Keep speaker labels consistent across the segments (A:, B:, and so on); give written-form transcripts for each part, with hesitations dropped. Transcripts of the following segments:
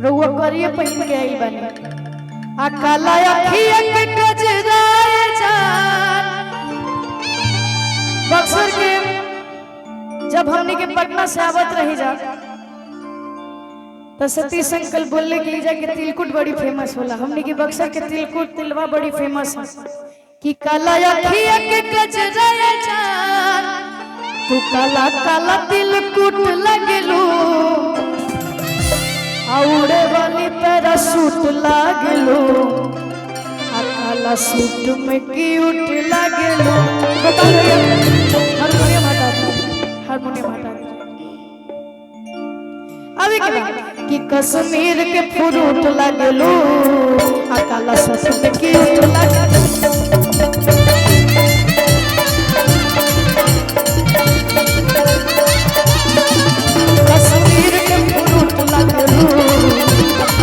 A: रउआ करिए पहिन के आई बनी आ काला अखिया के गजराए जान बक्सर के जब हमने के पटना से आवत रही जा तो सतीश अंकल बोलने के लिए के तिलकुट बड़ी फेमस होला। हमने के बक्सर के तिलकुट तिलवा बड़ी फेमस है कि काला अखिया के गजराए जान तू काला काला तिलकुट लगलू औड़े वाली तेरा सूट लागलो आ काला सूट में क्यूट लागलो। हारमोनियम हटा हारमोनियम हटा अभी के कि कश्मीर के फ्रूट लागलो आ काला सूट में क्यूट लागलो। कश्मीर के फ्रूट लागलो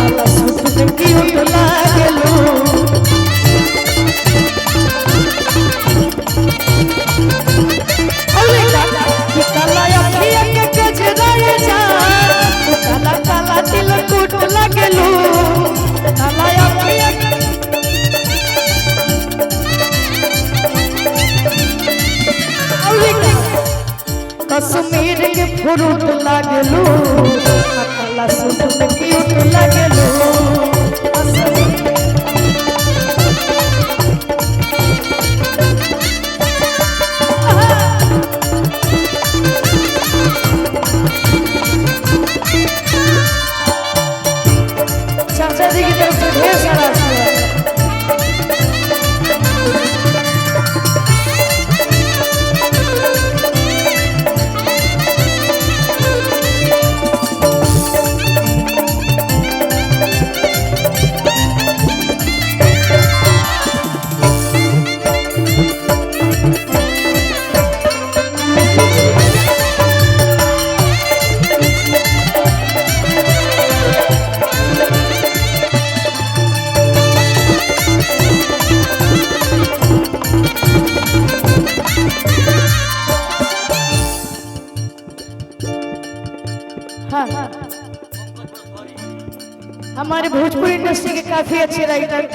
A: कश्मीर के फ्रूट लागलो काला सूट में क्यूट लागलो। चाचा जी की तरफ से ढेर सारा हमारे भोजपुरी इंडस्ट्री के काफी अच्छे राइटर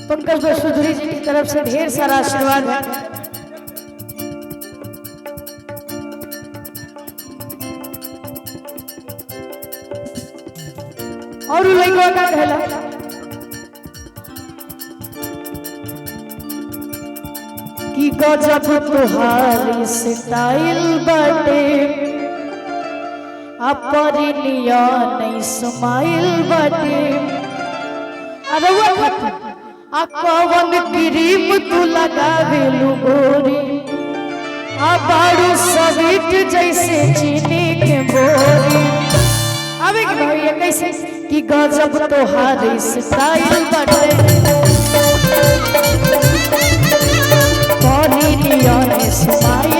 A: पंकज वसुधरी जी की तरफ से ढेर सारा आशीर्वाद है। और लड़का का कहला कि गजब तुहारी स्टाइल बाटे अपरिलिया नहीं स्माइल बाटे अरे वो आ कवन क्रीम तू लगावेलू गोरी आ बारू स्वीट जैसे चीनी के बोरी। अबे कि भैया कैसे कि गजब तोहारी स्टाइल बाटे अपरिलिया नहीं स्माइल